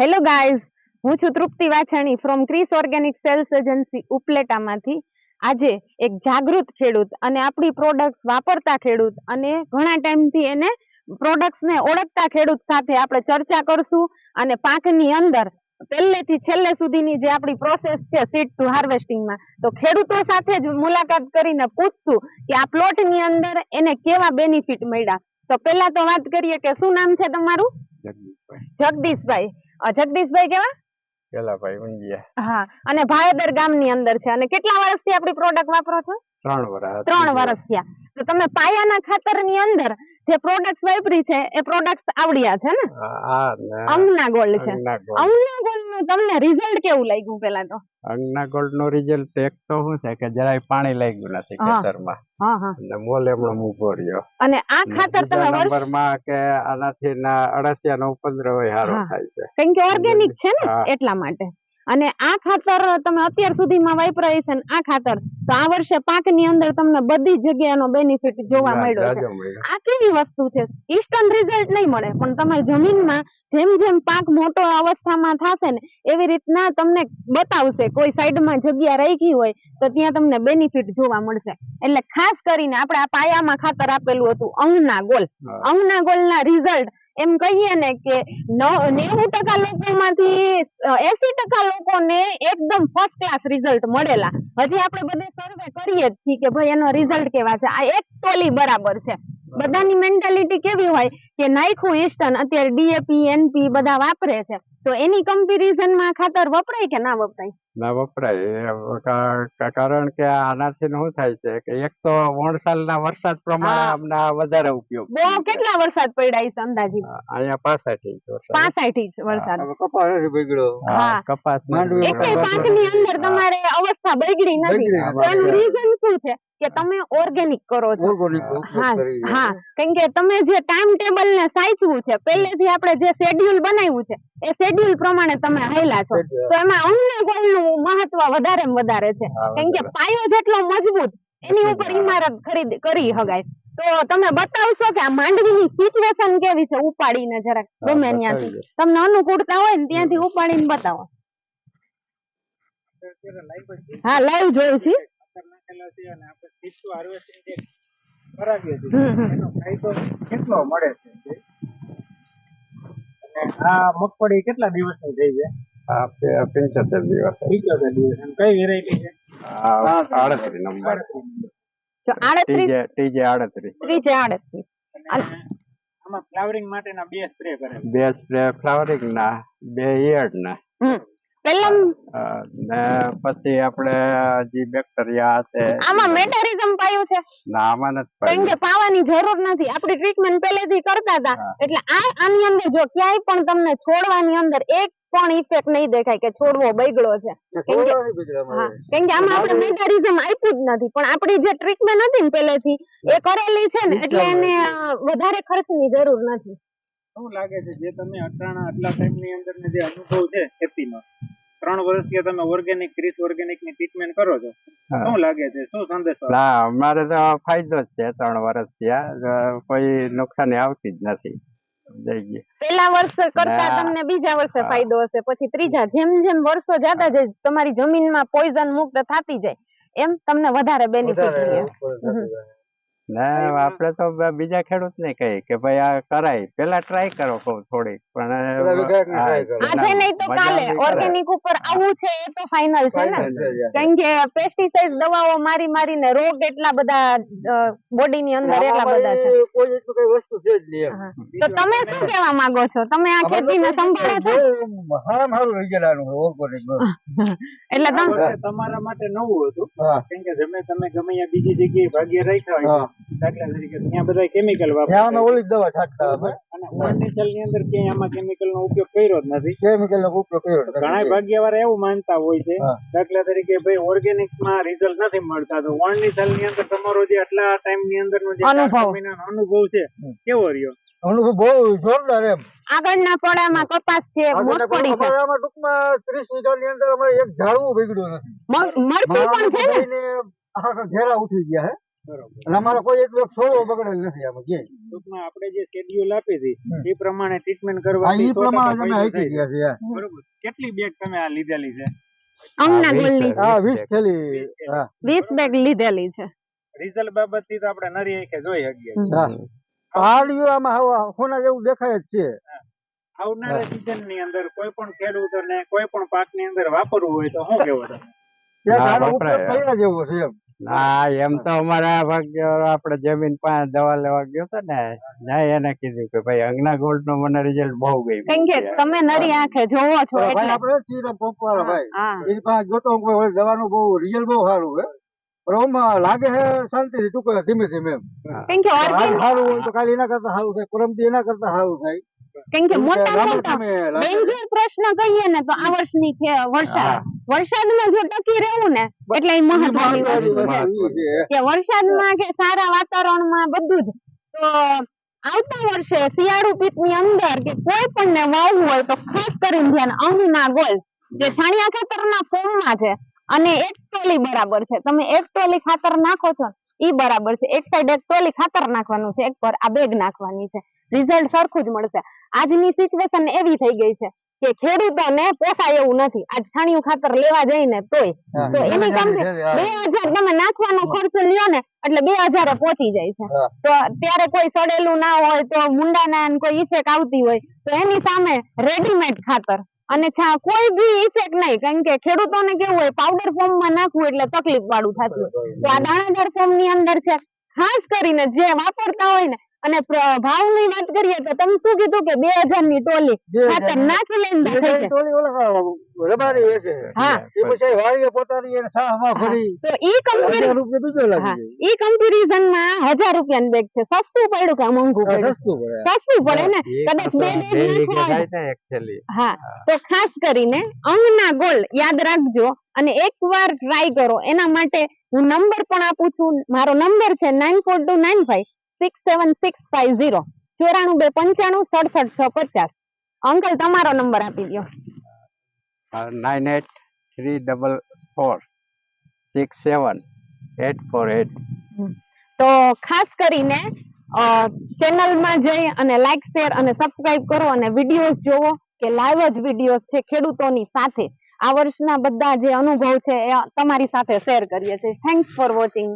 Hello guys, હું છું Trupti Vachhani from Kris organic sales agency ઉપલેટામાંથી. આજે એક જાગૃત ખેડૂત અને આપણી પ્રોડક્ટ્સ વાપરતા ખેડૂત અને ઘણા ટાઈમથી એને પ્રોડક્ટ્સને ઓળખતા ખેડૂત સાથે આપણે ચર્ચા કરશું અને પાકની અંદર પહેલેથી છેલ્લે સુધીની જે આપણી પ્રોસેસ છે સીડ ટુ હાર્વેસ્ટિંગમાં, તો ખેડૂતો સાથે જ મુલાકાત કરીને પૂછશું કે આ પ્લોટની અંદર એને કેવા બેનિફિટ મળ્યા. તો પહેલા તો વાત કરીએ કે શું નામ છે તમારું? જગદીશભાઈ. જગદીશભાઈ કેવા? કેલાભાઈ ઊંધિયા. હા, અને ભાયોદર ગામની અંદર છે. અને કેટલા વર્ષથી આપણી પ્રોડક્ટ વાપરો છો? 3 વર્ષ. 3 વર્ષ થયા. તો તમે પાયાના ખાતરની અંદર જે પ્રોડક્ટ્સ વાપરી છે એ પ્રોડક્ટ્સ આવડ્યા છે ને? અંગના ગોલ્ડ છે. અંગના ગોલ્ડ નું તમને રિઝલ્ટ કેવું લાગ્યું? પેલા તો અંગના ગોલ્ડ નું રિઝલ્ટ એક તો શું છે કે જરાય પાણી લાગ્યું નથી ખેતરમાં. અને મોલ એમનો મૂકો રહ્યો. અને આ ખાતર તમે નંબરમાં કે આનાથી ના અળસિયાનો ઉપદ્રવ સારો થાય છે, કેમ કે ઓર્ગેનિક છે ને એટલા માટે. અને આ ખાતર તમે અત્યાર સુધીમાં વાપરાય છે ને આ ખાતર, તો આ વર્ષે પાકની અંદર તમને બધી જગ્યાનો બેનિફિટ જોવા મળ્યો છે. આ કેવી વસ્તુ છે? ઇન્સ્ટન્ટ રિઝલ્ટ નહીં મળે, પણ તમારી જમીનમાં જેમ જેમ પાક મોટો અવસ્થામાં થશે ને એવી રીતના તમને બતાવશે. કોઈ સાઈડમાં જગ્યા રાખી હોય તો ત્યાં તમને બેનિફિટ જોવા મળશે. એટલે ખાસ કરીને આપણે આ પાયામાં ખાતર આપેલું હતું અંગના ગોલ. અંગના ગોલના રિઝલ્ટ એમ કહીએ ને કે 90% લોકોમાંથી 80% લોકોને એકદમ ફર્સ્ટ ક્લાસ રિઝલ્ટ મળેલા. હજી આપણે બધે સર્વે કરીએ જ છીએ કે ભાઈ એનો રિઝલ્ટ કેવા છે. આ એક ટોલી બરાબર છે. બધાની મેન્ટાલિટી કેવી હોય કે નાખ્યું ઇન્સ્ટન્ટ, અત્યારે ડીએપી એનપી બધા વાપરે છે, તો એની કમ્પેરિઝનમાં ખાતર વપરાય કે ના વપરાય? ના વપરાય. કારણ કે આનાથી શું થાય છે કે એક તો વણસાલના વરસાદ પ્રમાણે વધારે ઉપયોગ. બહુ કેટલા વરસાદ પડ્યા છે અંદાજિત? અહીંયા 65 ઇંચ વરસાદ. 65 ઇંચ વરસાદ. કપાસ બગડ્યો. હા, કપાસ એકેય પાકની અંદર તમારે અવસ્થા બગડી નથી. એનું રીઝન શું છે કે તમે ઓર્ગેનિક કરો છો. હા, કેમ કે તમે જે ટાઈમ ટેબલ ને સાચવું છે, પહેલેથી આપણે જે શેડ્યુલ બનાવ્યું છે એ શેડ્યુલ પ્રમાણે તમે હાલ્યા છો, તો એમાં અંગના ગોળનું મહત્વ વધારે ને વધારે છે. કેમ કે પાયો જેટલો મજબૂત એની ઉપર ઇમારત કરી શકાય. તો તમે બતાવશો કે આ માંડવીની સિચ્યુએશન કેવી છે? ઉપાડીને જરાક ગમે ત્યાંથી તમને અનુકૂળતા હોય ને ત્યાંથી ઉપાડીને બતાવો. હા, લાઈવ જોયું છે. કેટલો મળે છે? આ મગફળી કેટલા દિવસની થઈ છે? 75 દિવસ. 75 દિવસ. કઈ વેરાયટી છે? 38 નંબર. 38 TJ 38. આમાં ફ્લાવરિંગ માટેના 2 સ્પ્રે કરે. 2 સ્પ્રે ફ્લાવરિંગ ના, 2 ઈયળ ના. ને પછી આપણે જે બેક્ટેરિયા છે આમાં મેટારિઝમ પાયું છે? ના, આમાં નથી પાયું. કેમ કે પાવાની જરૂર નથી, આપણી ટ્રીટમેન્ટ પહેલેથી કરતા હતા. એટલે આની અંદર જો ક્યાંય પણ તમને છોડવાની અંદર એક પણ ઇફેક્ટ નહીં દેખાય કે છોડવો બગડ્યો છે. કેમ કે આમાં આપણે મેટારિઝમ આપ્યું જ નથી, પણ આપણી જે ટ્રીટમેન્ટ હતી ને પહેલેથી એ કરેલી છે ને, એટલે એને વધારે ખર્ચની જરૂર નથી. શું લાગે છે જે તમે આટલા ટાઈમની અંદર જે અનુભવ છે ખેતીનો, 3 વર્ષથી તમે ઓર્ગેનિક ક્રિસ ઓર્ગેનિક ની ટ્રીટમેન્ટ કરો છો, શું લાગે છે? શું સંદેશો? ના, અમારે તો ફાયદો જ છે. 3 વર્ષથી કોઈ નુકસાની આવતી જ નથી. પેલા વર્ષે કરતા તમને બીજા વર્ષે ફાયદો હશે, પછી ત્રીજા, જેમ જેમ વર્ષો જતા જાય તમારી જમીનમાં પોઈઝન મુક્ત થતી જાય એમ તમને વધારે બેનિફિટ મળે. ના, આપણે તો બીજા ખેડૂત ને કહી કે ભાઈ આ કરાય, પેલા ટ્રાય કરો થોડીક, પણ આજે નહીં તો કાલે ઓર્ગેનિક ઉપર આવવું છે એ તો ફાઇનલ છે ને. કેમ કે પેસ્ટિસાઇડ દવાઓ મારીને રોગ એટલા બધા બોડી ની અંદર એટલા બધા છે. તો તમે શું કહેવા માંગો છો? તમે આ ખેતીને સંભાળો છો? એટલે તમારા માટે નવું હતું, કેમ કે તમે ગમે બીજી જગ્યાએ ભાગ્ય રાખ્યા હોય, દાખલા તરીકે ત્યાં બધા કેમિકલ વાપરતા, ઓલી દવા છાંટતા, અને ઓર્ગેનિકલ ની અંદર ક્યાંય આમાં કેમિકલ નો ઉપયોગ કર્યો જ નથી. ઘણા ભાગ્યવાળા એવું માનતા હોય છે, દાખલા તરીકે ભાઈ ઓર્ગેનિક માં રિઝલ્ટ નથી મળતા, તો ઓર્ગેનિકલ ની અંદર તમારો જે આટલા ટાઈમ ની અંદર નો જે અનુભવ છે કેવો રહ્યો? અનુભવ બહુ જોરદાર. એમ આગળના પડામાં કપાસ છે, મગફળી છે, ટૂંકમાં 30 વીઘા ની અંદર અમારે એક ઝાડવું બગડ્યું નથી. મરચી પણ છે ને, આખા ઘેરા ઉઠી ગયા હે. બરોબર. અને અમારો કોઈ એક છોડવો બગડેલ નથી આમાં ક્યાંય. ટૂંકમાં આપણે જે શેડ્યુલ આપી હતી એ પ્રમાણે ટ્રીટમેન્ટ હા, કરવાથી ઈ 100% પ્રમાણે તમે ફાયદો હાકી થાય છે. ગયા છે. બરોબર. કેટલી બેગ તમે આ લીધેલી છે? અંગના 20 ગોળની હા, 20 20 થેલી. હા, 20 બેગ લીધેલી છે. રિઝલ્ટ બાબતથી તો આપણે નરી આંખે જોઈ શકીએ. હા. પહાડીઓ આમાં હવા સોના જેવું દેખાય જ છે. આવનારા સિઝન ની અંદર કોઈ પણ ખેડૂતોને કોઈ પણ પાક ની અંદર વાપરવું હોય તો શું કેવું તમે? ત્યાં હા, આનો ઉપયોગ વપરાય. કર્યા જેવો છે એમ. હા એમ તો અમારા ભાગ્ય આપણે જમીન પાસે દવા લેવા ગયો હતો ને ત્યાં એને કીધું કે ભાઈ અંગના ગોલ્ડ નું મને રિઝલ્ટ બહુ કેમ કે ગયું. તમે નરી આંખે જોવો છો ભાઈ એટલે આપણે ચીરા પંપવાળા ભાઈ હા એની પાસે જોતો કોઈ હોય દવાનું બહુ રિઝલ્ટ બહુ સારું છે. પણ આમાં લાગે છે શાંતિથી ટૂંકા ધીમે ધીમે એમ. કેમ કે આજ ઓર્ગેનિક સારું હોય તો કાલે એના કરતા સારું થાય, પરમદી એના કરતા સારું થાય. કેમ કે એવું મોટા લાંબા મોટા સમયે લાગે. ડેન્જર પ્રશ્ન કહીએ ને તો આ વર્ષની છે વરસાદમાં જો ટકી રહેવું ને એટલે એ મહત્વની મહત્વની વસ્તુ છે વસ્તુ ઈ છે. કે વરસાદમાં કે સારા વાતાવરણમાં બધું જ તો આવતા વર્ષે શિયાળુ પિત્તની અંદર કે કોઈ પણ ને વાવવું હોય તો ખાસ કરીને ધ્યાન અંગના ગોળ જે છાણિયા ખાતરના ફોર્મમાં છે અને એક ટોલી બરાબર છે. તમે એક ટોલી ખાતર નાખો છો ઈ બરાબર છે. એક સાઈડ એક ટોલી ખાતર નાખવાનું છે, એક પર આ બેગ નાખવાની છે. રિઝલ્ટ સરખું જ મળશે. આજની સિચ્યુએશન એવી થઈ ગઈ છે કે ખેડૂતોને પોસાય એવું નથી. આજ છાણિયું ખાતર લેવા જઈને તોય તો એની કંપની 2000 તમે નાખવાનો ખર્ચ લ્યો ને એટલે 2000 પહોંચી જાય છે. તો ત્યારે કોઈ સડેલું ના હોય તો મુંડાના કોઈ ઇફેક્ટ આવતી હોય તો એની સામે રેડીમેડ ખાતર અને કોઈ બી ઇફેક્ટ નહીં. કારણ કે ખેડૂતોને કેવું હોય પાવડર ફોર્મ માં નાખવું એટલે તકલીફ વાળું થતું હોય. તો આ દાણાદાર ફોર્મ ની અંદર છે. ખાસ કરીને જે વાપરતા હોય ને અને ભાવની વાત કરીએ તો તમે શું કીધું કે 2000 ની ટોલી ખાતર નાખી લઈને દાખલ છે. ટોલી ઓલા રબારી એ છે. હા એ પછી વાડીએ પોતાની એને સાહમાં ફરી તો ઈ 1000 રૂપિયા બીજો લાગી હા જાય. ઈ કમ્પેરિઝન માં 1000 રૂપિયાની બેગ છે. સસ્તું પડ્યું કે મોંઘું પડ્યું? સસ્તું પડે. સસ્તું પડે ને એ કદાચ તો બે બે બેગ વીઘે નાખવા થાય ને actually. હા તો ખાસ કરીને અંગના ગોળ યાદ રાખજો અને એકવાર ટ્રાય કરો. એના માટે હું નંબર પણ આપું છું. મારો નંબર છે 9429567650 942995 અંકલ તમારો નંબર આપી દો. 9834678488. તો ખાસ કરીને ચેનલમાં જઈ અને લાઈક શેર અને સબસ્ક્રાઇબ કરો અને વિડીયોઝ જોવો કે લાઈવ જ વિડીયોઝ છે ખેડૂતોની સાથે. આ વર્ષના બધા જે અનુભવ છે એ તમારી સાથે શેર કરીએ છીએ. Thanks for watching.